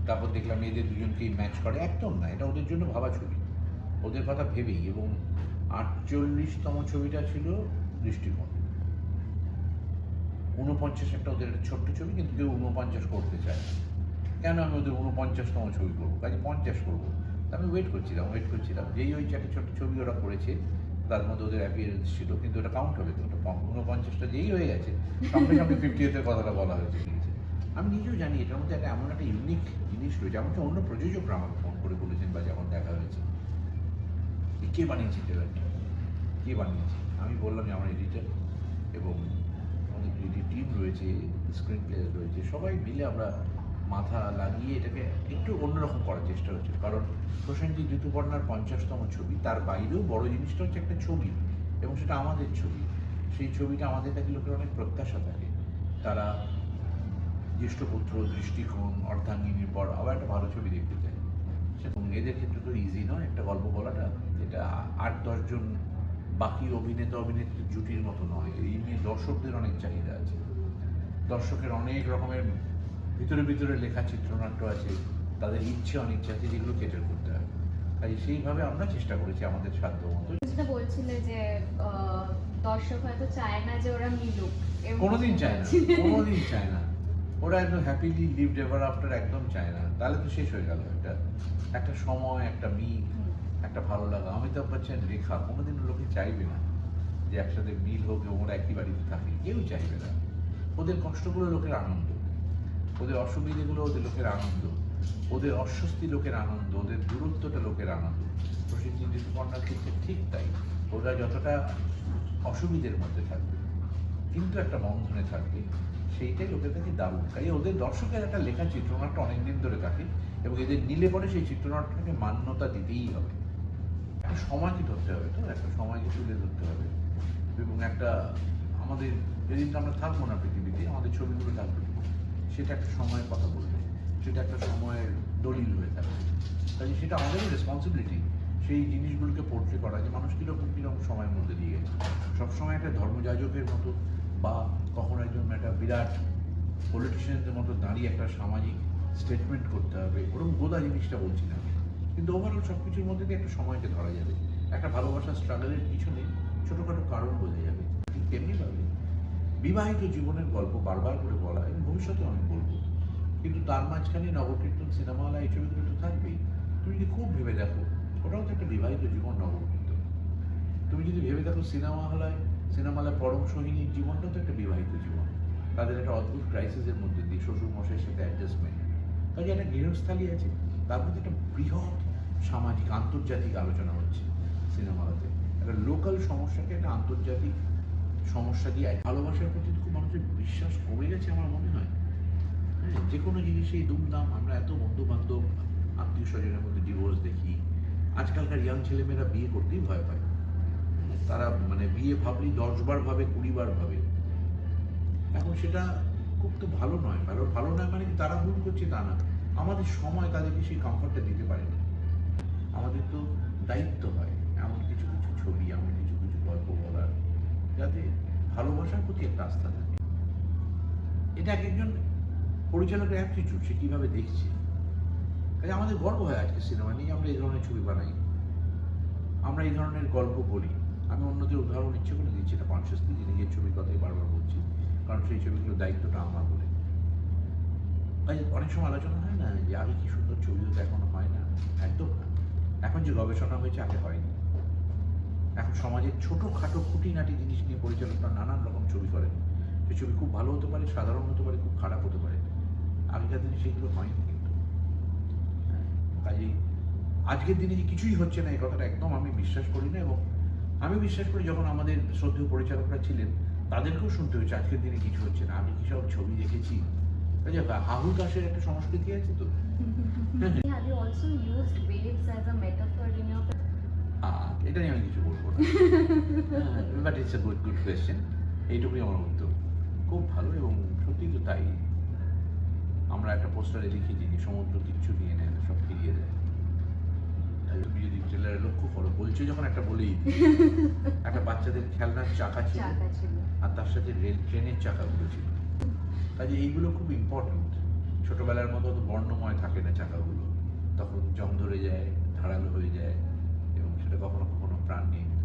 তারপর দেখলাম এদের দুজনকেই ম্যাচ করে, একদম না, এটা ওদের জন্য ভাবা ছবি, ওদের কথা ভেবেই। এবং 48তম ছবিটা ছিল দৃষ্টিকোণ। 49 একটা ওদের একটা ছোট্ট ছবি, কিন্তু কেউ 49 করতে চায় না। কেন আমি ওদের 49তম ছবি করবো, কাজে 50 করবো। আমি ওয়েট করছিলাম যেই ওই একটা ছোট্ট ছবি ওরা করেছে, তার মধ্যে ওদের অ্যাপিয়ারেন্স ছিল, কিন্তু ওটা কাউন্ট হবে তো, ওটা 49টা যেই হয়ে গেছে সঙ্গে সঙ্গে 50th কথাটা বলা হয়েছে। আমি নিজেও জানি এটার মধ্যে একটা এমন একটা ইউনিক জিনিস রয়েছে। এমনকি অন্য প্রযোজকরা আমাকে ফোন করে বলেছেন বা যখন দেখা হয়েছে, কে বানিয়েছে ট্রেলারটা, কে বানিয়েছে। আমি বললাম যে আমার এডিটার এবং আমাদের ক্রিয়েটিভ টিম রয়েছে, স্ক্রিন প্লেয়ার রয়েছে, সবাই মিলে আমরা মাথা লাগিয়ে এটাকে একটু অন্যরকম করার চেষ্টা হচ্ছে। কারণ প্রসেনজিৎ ঋতুপর্ণার 50তম ছবি, তার বাইরেও বড় জিনিসটা হচ্ছে একটা ছবি, এবং সেটা আমাদের ছবি। সেই ছবিটা আমাদের কাছে লোকের অনেক প্রত্যাশা থাকে। তারা জ্যেষ্ঠপুত্র, দৃষ্টিকোণ, অর্ধাঙ্গিনীর পর আবার একটা ভালো ছবি দেখতে চায়। সেরকম এদের ক্ষেত্রে তো ইজি নয় একটা গল্প বলাটা, এটা 8-10 জন বাকি অভিনেতা অভিনেত্রীর জুটির মতো নয়। এই নিয়ে দর্শকদের অনেক চাহিদা আছে, দর্শকের অনেক রকমের ভিতরে ভিতরে লেখা চিত্রনাট্য আছে, তাদের ইচ্ছে অনিচ্ছা আছে, যেগুলো কেটার করতে হবে। তাই সেইভাবে আমরা চেষ্টা করেছি আমাদের সাধ্য মতো। যেটা বলছিলে যে দর্শক হয়তো চায় না যে ওরা মিলুক, কোনোদিন চায় না, কোনোদিন চায় না। ওরা একদম হ্যাপিলি লিভড এভার আফটার একদম চায় না, তাহলে তো শেষ হয়ে গেল। একটা সময়, একটা মিল, একটা ভালো লাগা। অমিতাভ বচ্চন, রেখা কোনোদিন লোকে চাইবে না যে একসাথে মিল হোক এবং ওরা একই বাড়িতে থাকে, কেউ চাইবে না। ওদের কষ্টগুলো লোকের আনন্দ, ওদের অসুবিধেগুলো ওদের লোকের আনন্দ, ওদের অস্বস্তি লোকের আনন্দ, ওদের দূরত্বটা লোকের আনন্দ। প্রসেনজিৎ ঋতুপর্ণার ক্ষেত্রে ঠিক তাই। ওরা যতটা অসুবিধের মধ্যে থাকবে কিন্তু একটা বন্ধনে থাকবে, সেইটাই লোকের কাছে দারুণ। তাই ওদের দর্শকের একটা লেখা চিত্রনাট্য অনেকদিন ধরে থাকে, এবং এদের নিলে পরে সেই চিত্রনাট্যটাকে মান্যতা দিতেই হবে। একটা সময়কে ধরতে হবে, তো একটা সময়কে তুলে ধরতে হবে। এবং একটা আমাদের যেদিন আমরা থাকবো না পৃথিবীতে, আমাদের ছবিগুলো থাকবে, সেটা একটা সময়ের কথা বলবে, সেটা একটা সময়ের দলিল হয়ে থাকবে। তাই সেটা আমাদেরও রেসপন্সিবিলিটি সেই জিনিসগুলোকে পোর্ট্রে করা, যে মানুষ কীরকম কীরকম সময়ের মধ্যে দিয়ে গেছে। সবসময় একটা ধর্মযাজকের মতো বা কখনো একজন একটা বিরাট পলিটিশিয়ানদের মতো দাঁড়িয়ে একটা সামাজিক স্টেটমেন্ট করতে হবে, ওরকম গোদা জিনিসটা বলছি না। কিন্তু ওভারঅল সব কিছুর মধ্যে দিয়ে একটা সময়কে ধরা যাবে, একটা ভালোবাসার স্ট্রাগলের পিছনে ছোটোখাটো কারণ বোঝা যাবে। ঠিক তেমনিভাবে বিবাহিত জীবনের গল্প বারবার করে বলা, এবং ভবিষ্যতে আমি বলবো, কিন্তু তার মাঝখানে নবকীর্তন, সিনেমাওয়ালা, এই ছবিগুলো তো থাকবেই। তুমি যদি খুব ভেবে দেখো, ওটাও তো একটা বিবাহিত জীবন, নবকীর্তন। তুমি যদি ভেবে দেখো সিনেমালায় পরম সোহিনীর জীবনটাও তো একটা বিবাহিত জীবন। তাদের একটা অদ্ভুত ক্রাইসিসের মধ্যে দিয়ে শ্বশুর মশাইয়ের সাথে অ্যাডজাস্টমেন্ট, কাজে একটা গৃহস্থালী আছে, তার মধ্যে একটা বৃহৎ সামাজিক আন্তর্জাতিক আলোচনা হচ্ছে সিনেমালাতে। একটা লোকাল সমস্যাকে একটা আন্তর্জাতিক সমস্যা দিয়ে, ভালোবাসার প্রতি খুব মানুষের বিশ্বাস কমে গেছে আমার মনে হয়। হ্যাঁ, যে কোনো জিনিসেই দুমদাম, আমরা এত বন্ধু বান্ধব আত্মীয় স্বজনের মধ্যে ডিভোর্স দেখি। আজকালকার ইয়াং ছেলেমেয়েরা বিয়ে করতেই ভয় পায়, তারা মানে বিয়ে ভাবলেই 10 বার ভাবে, 20 বার ভাবে। এখন সেটা খুব তো ভালো নয়। ভালো নয় মানে কি তারা ভুল করছে তা না, আমাদের সময় তাদেরকে সেই কমফর্টটা দিতে পারে না। আমাদের তো দায়িত্ব হয় এমন কিছু কিছু ছবি, এমন কিছু কিছু গল্প বলার, যাতে ভালোবাসার প্রতি একটা আস্থা থাকে। এটা এক একজন পরিচালকের অ্যাপটিটিউড, সে কীভাবে দেখছে। কাজে আমাদের গর্ব হয় আজকে সিনেমা নিয়ে আমরা এই ধরনের ছবি বানাই, আমরা এই ধরনের গল্প বলি। আমি অন্যদের উদাহরণ ইচ্ছে করে দিচ্ছি, এটা কনসিয়াসলি, যে নিজের ছবির কথাই বারবার বলছি, কারণ সেই ছবিগুলোর দায়িত্বটা আমার বলে। তাই অনেক সময় আলোচনা হয় না যে আগে কি সুন্দর ছবি হতো, এখনো হয় না। একদম না। এখন যে গবেষণা হয়েছে আগে হয়নি। এখন সমাজের ছোটোখাটো খুঁটিনাটি জিনিস নিয়ে পরিচালকরা নানান রকম ছবি করেন। সেই ছবি খুব ভালো হতে পারে, সাধারণ হতে পারে, খুব খারাপ হতে পারে। আগেকার দিনে সেগুলো হয়নি কিন্তু। কাজেই আজকের দিনে যে কিছুই হচ্ছে না, এই কথাটা একদম আমি বিশ্বাস করি না। এবং আমি বিশ্বাস করি যখন আমাদের শ্রদ্ধেয় পরিচালকরা ছিলেন, তাদেরকেও শুনতে হয়েছে আজকের দিনে কিছু হচ্ছে না, আমি কি সব ছবি দেখেছি। হাহু দাসের একটা সংস্কৃতি আছে তো। Have you also used waves as a metaphor in your এটা নিয়ে আমি কিছু বলবো না, but it's a good question. এইটুকুই আমার উত্তর। খুব ভালো, এবং সত্যি তো তাই। আমরা একটা পোস্টারে লিখেছি যে সমুদ্র কিচ্ছু নিয়ে নেয় না, সব ফিরিয়ে দেয়। তাই তুমি যদি ট্রেলারে লক্ষ্য করো, বলছে যখন একটা বলেই একটা বাচ্চাদের খেলনার চাকা ছিল, আর তার সাথে ট্রেনের চাকাগুলো ছিল। কাজে এইগুলো খুব ইম্পর্টেন্ট। ছোটবেলার মতো তো বর্ণময় থাকে না চাকা। কখনো কখনো প্রাণ নিয়ে